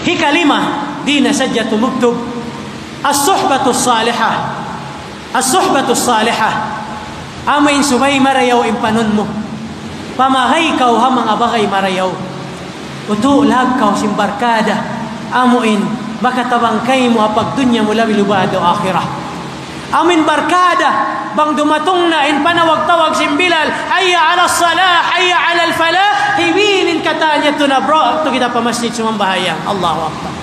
Hikalima, di na sadya tumugtog, as-suhbatu salihah. As-suhbatu salihah. Amin subay marayaw impanon mo. Pamahay kaw ha mga bagay marayaw. Utulag kaw simbarkada. Amuin makatabangkay mo apag dunya mo labi lubado akhirah. Amin barkada bang dumatong na in panawag-tawag simbilal, hayya ala salah, hayya ala falah, hiwinin katanya to na bro, to kita pamasjid sumambahayang. Allahu Akbar.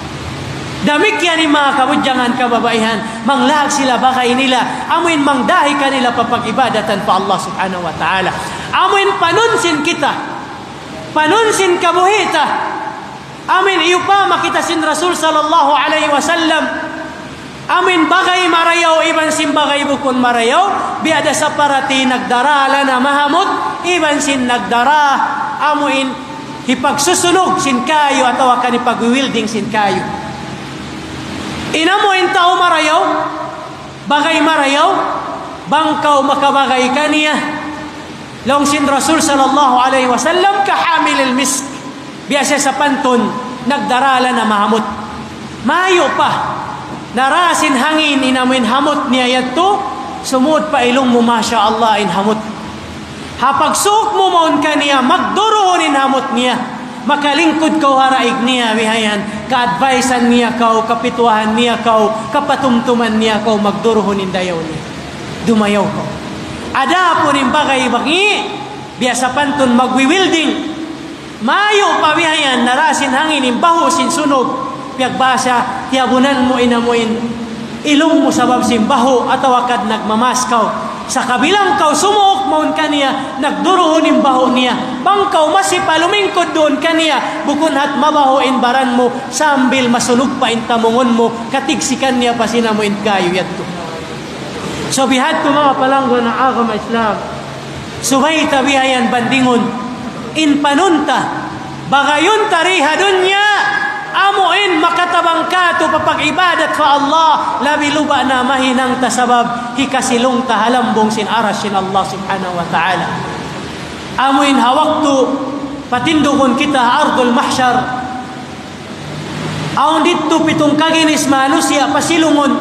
Damik yan yung mga kabudyangan kababaihan, manglag sila bakay nila, amuin mangdahi kanila papag-ibadatan pa Allah subhanahu wa ta'ala. Amuin panunsin kita, panunsin kabuhita, amin iyo pa makita sin Rasul sallallahu alaihi wasallam, amin bagay marayaw, iban sin bagay bukon marayaw, biada sa parati nagdarala na mahamot, iban sin nagdara, amuin hipagsusunog sin kayo, ataw kan ipag-wielding sin kayo. Inamuin tao marayaw, bagay marayaw, bangkaw makabagay kaniya. Long sin Rasul sallallahu alaihi wasallam kahamil al-misk. Biasa sa panton, nagdarala na mahamot. Mayo pa, narasin hangin inamuin hamot niya yato, sumud pa ilong mo masya Allah in hamot. Hapag suok mo maun kaniya, magduroon in hamot niya. Makalingkod kau haraig niya bihayan, ka-advisean niya kau, kapituahan niya kau, kapatumtuman niya kau, magduruhonin dayaw niya. Dumayaw kau. Ada po rin bagay bangi, biasa panton magwiwilding. Mayo pa bihayan, narasin hangin, imbaho sin sunog, piagbasa, tiyabunan mo inamuin, ilong mo sa babsimbaho, atawakad nagmamaskaw. Sa kabilang kau sumuok maun kaniya, nagduruhon imbaho niya. Bangkaw masipa lumingkod doon kaniya, bukun hat mabahoin baran mo, sambil masunog pa intamungon mo, katigsikan niya pa sinamuin kayo yato. So bihat ko mga palanggo ng agama Islam, subay tabihayan bandingon, in panunta, bagayon tariha dunya, amuin makatabang ka to papag-ibadat fa Allah, labi luba na mahinang tasabab, hikasilong tahalambong sin aras sin Allah subhanahu wa ta'ala. Amuin hawak to, patindukon kita ardul mahsyar. Aun dito pitong kaginis manusia pasilungon,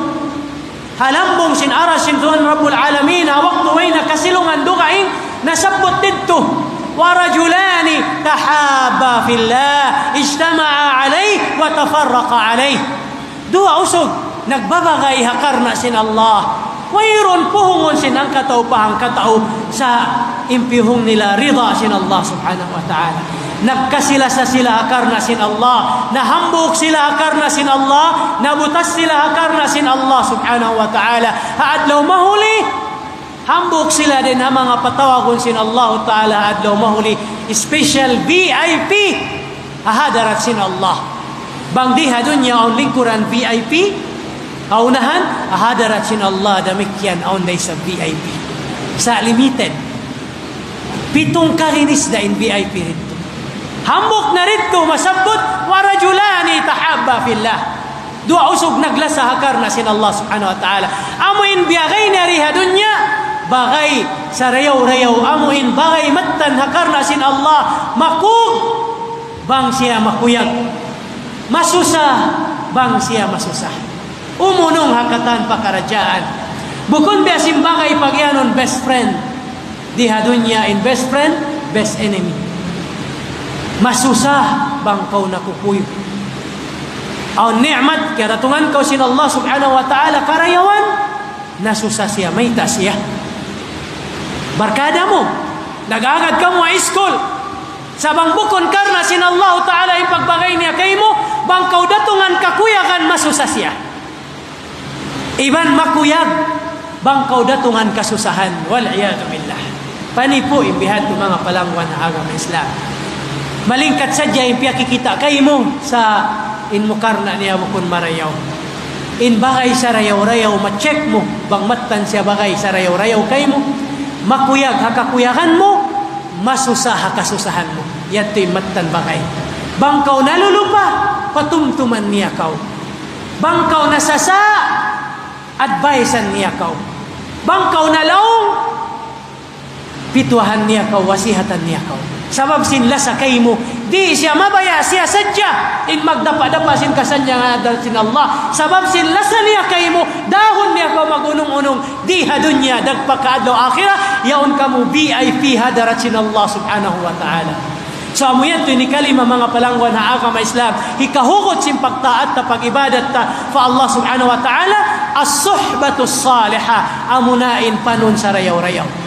halambong sin aras sin Tuhan Rabbul Alamin, hawak to way nakasilungan dugaing, nasabot dito. ورجلان تحابا في الله اجتمعا عليه وتفرقا عليه. Dua usog nagbabagay hakarna sin Allah. Wayron puhungon sin ang katao pahang katao sa impihong nila rida sin Allah subhanahu wa ta'ala. Nagkasilasa sila hakarna sin Allah, nahambok sila hakarna sin Allah, nabutas sila hakarna sin Allah subhanahu wa ta'ala. Haadlaw mahuli hambok sila din ha mga patawagon sin Allah Ta'ala adlaw mahuli special VIP hahadarat sin Allah bang diha dunya ang lingkuran VIP kaunahan hahadarat sin Allah damikyan ang day sa VIP sa limited pitong karinis da in VIP rito hambok na rito masabot warajulani tahabba fillah dua usog naglasa hakar na sin Allah subhanahu wa ta'ala amuin biyagay na riha dunya bagay sa rayaw-rayaw amuin bagay matan hakarna sin Allah makug bang siya makuyag masusah bang siya masusah umunong hakatan pakarajaan bukon biasim bagay pagyanon best friend diha dunya in best friend best enemy masusah bang kau nakukuyog ang ni'mat karatungan kau sin Allah subhanahu wa ta'ala karayawan nasusah siya may ta siya barkada mo, nagagad ka mo high school, sabang bukon karna sin Allah Ta'ala yung pagbagay niya kay mo, bang kaudatungan kakuyakan masusa siya. Iban makuyag, bang kaudatungan kasusahan, wal'iyadu billah. Panipo imbihat ng mga palangwan na agama Islam. Malingkat sadya yung piyakikita kay mo sa inmukarna niya bukon marayaw. In bagay sa rayaw-rayaw, ma-check mo, bang matan siya bagay sa rayaw-rayaw kay mo, makuyag hakakuyagan mo, masusah hakasusahan mo. Yato'y matan bakay. Bangkaw nalulupa, patumtuman niya kau. Bangkaw nasasa, advisean niya kau. Bangkaw nalaong, pituahan niya kau, wasihatan niya kau. Sabab sinla sakay mo. Di siya mabaya siya sadya. In magdapa-dapa sin kasanya nga dalsin Allah. Sabab sinla sa niya kay mo. Dahon niya ko magunong-unong. Di hadunya dagpakaadlaw akhirah. Yaon ka mo VIP hadarat sin Allah subhanahu wa ta'ala. So amo yan ni kalima mga palangwan na agama Islam. Hikahugot sin pagtaat ta pag-ibadat ta fa Allah subhanahu wa ta'ala. As-suhbatu salihah. Amunain panon sa rayaw-rayaw.